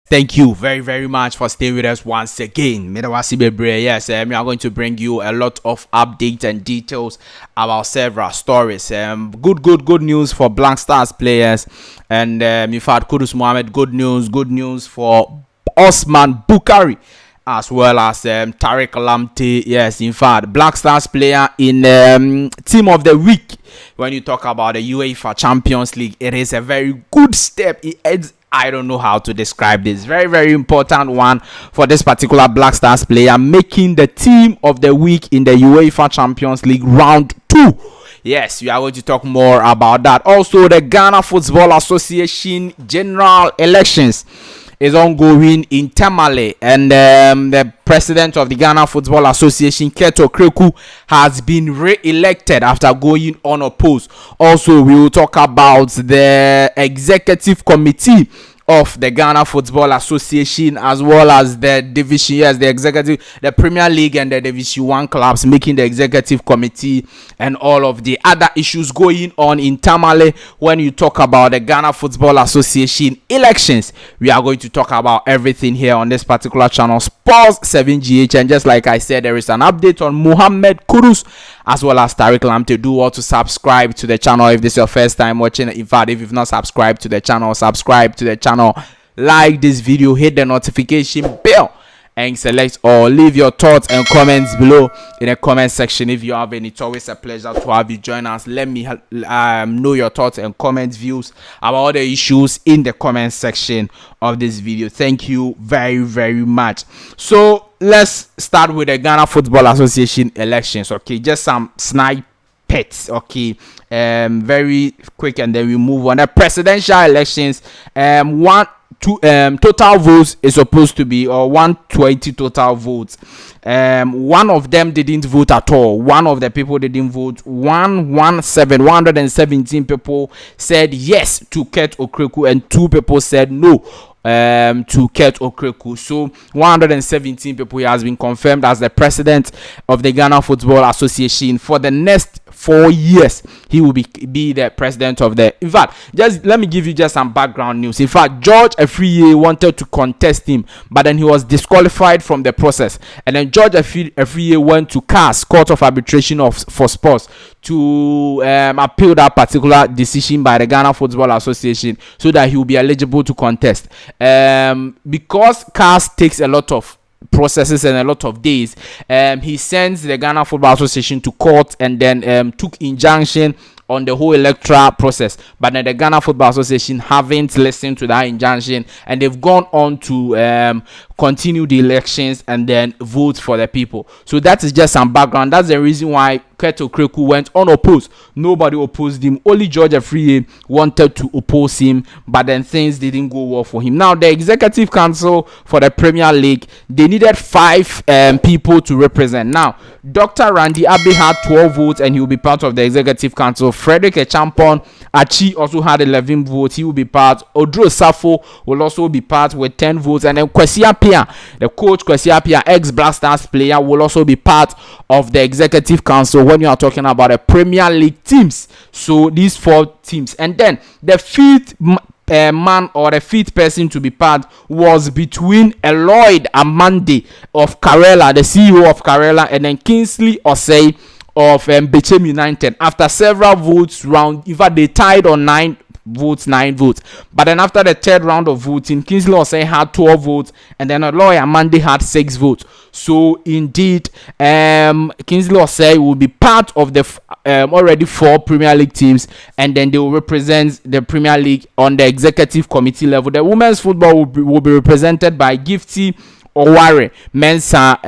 Thank you very, very much for staying with us once again. Yes, we are going to bring you a lot of updates and details about several stories. Good news for Black Stars players, and in fact, Kudus Mohammed. Good news for Osman Bukari, as well as Tariq Lamptey. Yes, in fact, Black Stars player in team of the week. When you talk about the UEFA Champions League, it is a very good step. I don't know how to describe this. Very important one for this particular Black Stars player, making the team of the week in the UEFA Champions League round 2. Yes, we are going to talk more about that. Also, the Ghana Football Association general elections is ongoing in Tamale, and the president of the Ghana Football Association, Keto Kreku, has been re-elected after going unopposed. Also, we will talk about the executive committee of the Ghana Football Association, as well as the division, the Premier League and the Division 1 clubs making the executive committee, and all of the other issues going on in Tamale. When you talk about the Ghana Football Association elections, we are going to talk about everything here on this particular channel, Sports 7GH. And just like I said, there is an update on Mohammed Kudus as well as Tariq Lamptey. Do want to subscribe to the channel if this is your first time watching. In fact, if you've not subscribed to the channel, subscribe to the channel, like this video, hit the notification bell, and select or leave your thoughts and comments below in the comment section. If you have any, it's always a pleasure to have you join us. Let me know your thoughts and comments, views about all the issues in the comment section of this video. Thank you very much. So let's start with the Ghana Football Association elections. Okay, just some snippets. Okay, very quick, and then we move on. The presidential elections, total votes is supposed to be 120 total votes. One of them didn't vote at all. One of the people didn't vote. 117 people said yes to Ket Okreku, and 2 people said no to Ket Okreku. So 117 people, he has been confirmed as the president of the Ghana Football Association for the next 4 years. He will be the president of the. In fact, just let me give you just some background news. In fact, George Afriye wanted to contest him, but then he was disqualified from the process. And then George Afriye went to CAS, Court of Arbitration for Sports, to appeal that particular decision by the Ghana Football Association so that he will be eligible to contest. Because CAS takes a lot of processes and a lot of days, he sends the Ghana Football Association to court, and then took injunction on the whole electoral process. But then the Ghana Football Association haven't listened to that injunction, and they've gone on to continue the elections and then vote for the people. So that is just some background. That's the reason why Keto Kreku went unopposed. Nobody opposed him. Only George Afriye wanted to oppose him, but then things didn't go well for him. Now, the Executive Council for the Premier League, they needed 5 people to represent. Now, Dr. Randy Abbey had 12 votes, and he will be part of the Executive Council. Frederick Echampon Achi also had 11 votes. He will be part. Odro Safo will also be part with 10 votes. And then Kwesi Appiah, the coach Kwesi Appiah, ex-Black Stars player, will also be part of the Executive Council when you are talking about the Premier League teams. So these 4 teams. And then the 5th man or the 5th person to be part was between Eloyd Amande of Karela, the CEO of Karela, and then Kingsley Osei of Bechem United. After several votes round, in fact they tied on 9 votes. But then after the 3rd round of voting, Kingsley Osei had 12 votes, and then Eloyd Amande had 6 votes. So indeed, Kingsley Osei will be part of the already 4 Premier League teams, and then they will represent the Premier League on the executive committee level. The women's football will be represented by Gifty Oware Mensah,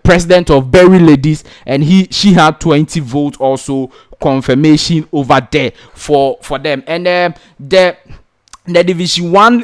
president of Berry Ladies, and she had 20 votes also confirmation over there for them. And the Division 1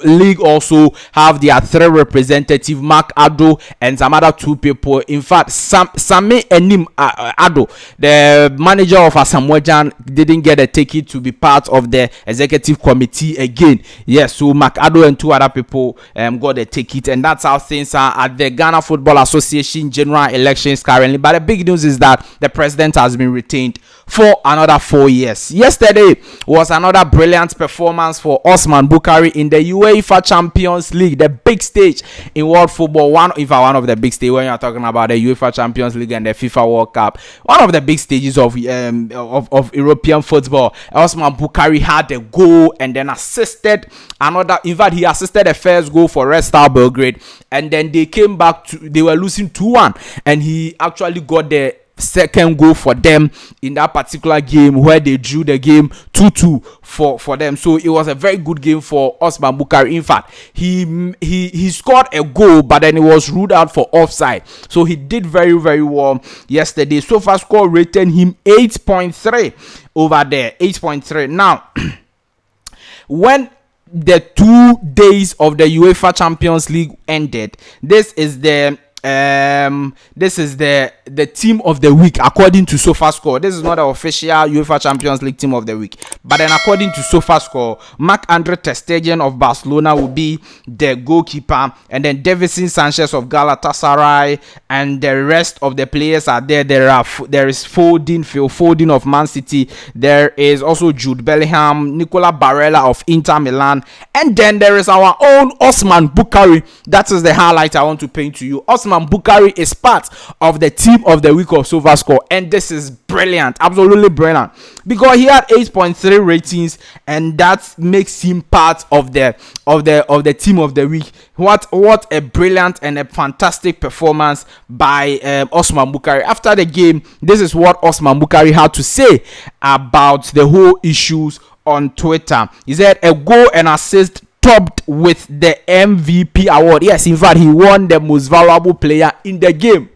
league also have their 3 representatives, Mark Ado and some other 2 people. In fact, Sami Enim Ado, the manager of Asamoah, didn't get a ticket to be part of the executive committee again. Yes, so Mark Ado and 2 other people got a ticket, and that's how things are at the Ghana Football Association general elections currently. But the big news is that the president has been retained for another 4 years. Yesterday was another brilliant performance performance for Osman Bukari in the UEFA Champions League, the big stage in world football. One of the big stages when you're talking about the UEFA Champions League and the FIFA World Cup. One of the big stages of European football. Osman Bukari had a goal and then assisted another. In fact, he assisted the first goal for Red Star Belgrade, and then they came back they were losing 2-1, and he actually got the second goal for them in that particular game where they drew the game 2-2 for them. So it was a very good game for Osman Bukari. In fact, he scored a goal, but then it was ruled out for offside. So he did very, very well yesterday. SofaScore rated him 8.3 over there. 8.3. Now, when the 2 days of the UEFA Champions League ended, this is the team of the week according to SofaScore. This is not the official UEFA Champions League team of the week, but then according to SofaScore, Marc-Andre ter Stegen of Barcelona will be the goalkeeper, and then Davison Sanchez of Galatasaray, and the rest of the players are there. There is Phil Foden of Man City. There is also Jude Bellingham, Nicola Barella of Inter Milan, and then there is our own Osman Bukari. That is the highlight I want to paint to you. Osman Bukari is part of the team of the week of SofaScore, and this is brilliant, absolutely brilliant, because he had 8.3 ratings, and that makes him part of the team of the week. What a brilliant and a fantastic performance by Osman Bukari. After the game, this is what Osman Bukari had to say about the whole issues on Twitter. He said a goal and assist topped with the MVP award. Yes, in fact, he won the most valuable player in the game.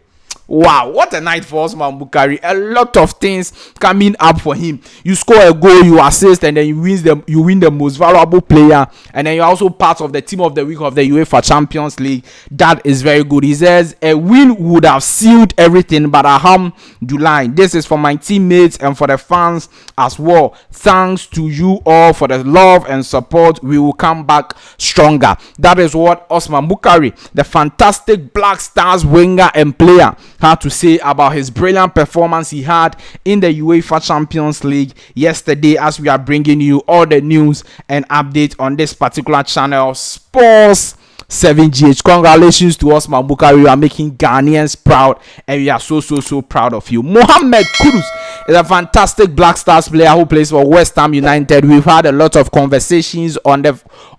Wow, what a night for Osman Bukari. A lot of things coming up for him. You score a goal, you assist, and then you win the most valuable player, and then you're also part of the team of the week of the UEFA Champions League. That is very good. He says a win would have sealed everything, but alhamdulillah, this is for my teammates and for the fans as well. Thanks to you all for the love and support. We will come back stronger. That is what Osman Bukari, the fantastic Black Stars winger and player, had to say about his brilliant performance he had in the UEFA Champions League yesterday, as we are bringing you all the news and updates on this particular channel, Sports 7GH. Congratulations to Osman Bukari. You are making Ghanaians proud, and we are so proud of you. Mohamed Kudus is a fantastic Black Stars player who plays for West Ham United. We've had a lot of conversations on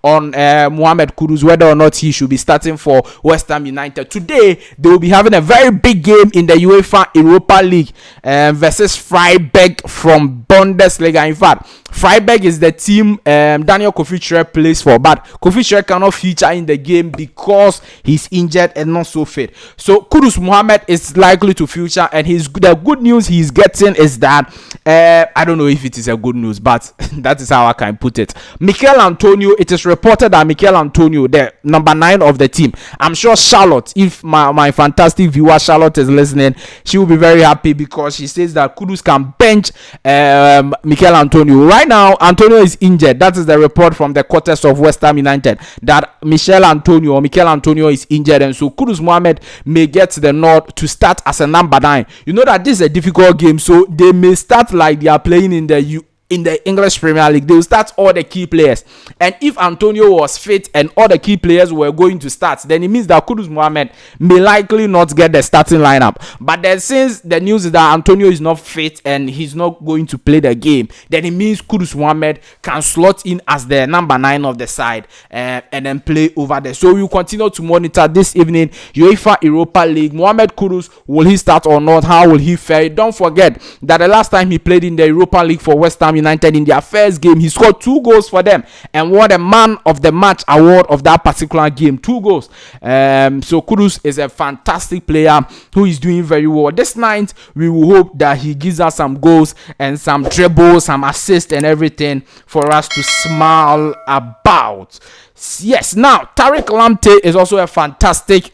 Mohamed Kudus, whether or not he should be starting for West Ham United. Today they will be having a very big game in the UEFA Europa League versus Freiburg from Bundesliga. In fact, Freiburg is the team Daniel Kofi plays for, but Kofi cannot feature in the game because he's injured and not so fit. So Kudus Mohamed is likely to feature, and the good news he's getting is that I don't know if it is a good news, but that is how I can put it. Mikel Antonio, it is reported that Mikel Antonio, the number 9 of the team, I'm sure Charlotte, if my fantastic viewer Charlotte is listening, she will be very happy, because she says that Kudus can bench Mikel Antonio. Right now, Antonio is injured. That is the report from the quarters of West Ham United, that Mikel Antonio is injured, and so Kudus Mohamed may get the nod to start as a number 9. You know that this is a difficult game, so they may start like they are playing in the English Premier League. They will start all the key players, and if Antonio was fit and all the key players were going to start, then it means that Kudus Mohamed may likely not get the starting lineup. But then, since the news is that Antonio is not fit and he's not going to play the game, then it means Kudus Mohamed can slot in as the number 9 of the side and then play over there. So we will continue to monitor this evening UEFA Europa League. Mohamed Kudus, will he start or not? How will he fare? Don't forget that the last time he played in the Europa League for West Ham United, in their first game, he scored 2 goals for them and won the man of the match award of that particular game. 2 goals. So Kudus is a fantastic player who is doing very well. This night, we will hope that he gives us some goals and some dribbles, some assists and everything for us to smile about. Yes, now Tariq Lamptey is also a fantastic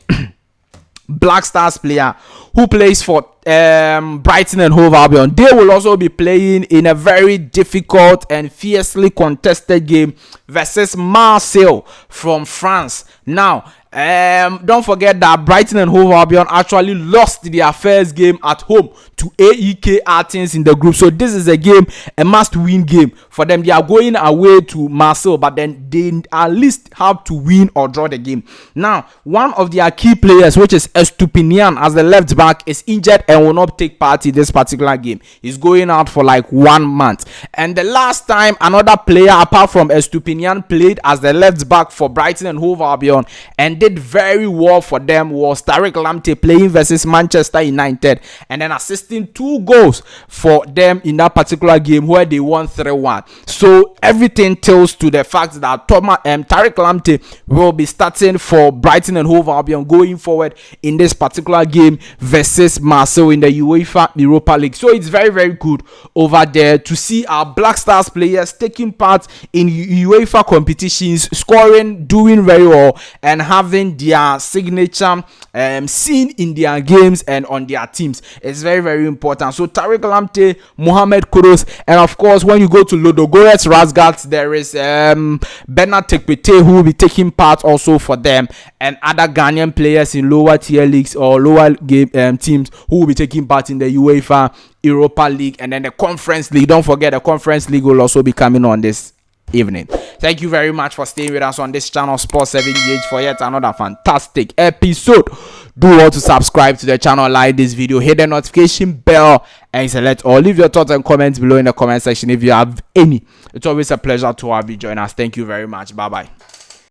Black Stars player who plays for Brighton and Hove Albion. They will also be playing in a very difficult and fiercely contested game versus Marseille from France. Now, don't forget that Brighton and Hove Albion actually lost their first game at home to AEK Athens in the group. So this is a must-win game for them. They are going away to Marseille, but then they at least have to win or draw the game. Now, one of their key players, which is Estupinian as the left back, is injured and will not take part in this particular game. He's going out for like 1 month. And the last time another player apart from Estupinian played as the left back for Brighton and Hove Albion and did very well for them was Tariq Lamptey, playing versus Manchester United and then assisting 2 goals for them in that particular game where they won 3-1. So everything tells to the fact that Tariq Lamptey will be starting for Brighton and Hove Albion going forward in this particular game versus Marseille in the UEFA Europa League. So it's very, very good over there to see our Black Stars players taking part in UEFA competitions, scoring, doing very well, and having their signature seen in their games and on their teams. It's very, very important. So Tariq Lamptey, Mohamed Kudus, and of course when you go to Ludogorets Razgat, there is Bernard Tekpete who will be taking part also for them, and other Ghanaian players in lower tier leagues or lower game teams who will be taking part in the UEFA Europa League, and then the Conference League. Don't forget, the Conference League will also be coming on this evening. Thank you very much for staying with us on this channel, Sports 7GH, for yet another fantastic episode. Do want to subscribe to the channel, like this video, hit the notification bell, and select all. Leave your thoughts and comments below in the comment section if you have any. It's always a pleasure to have you join us. Thank you very much. Bye bye.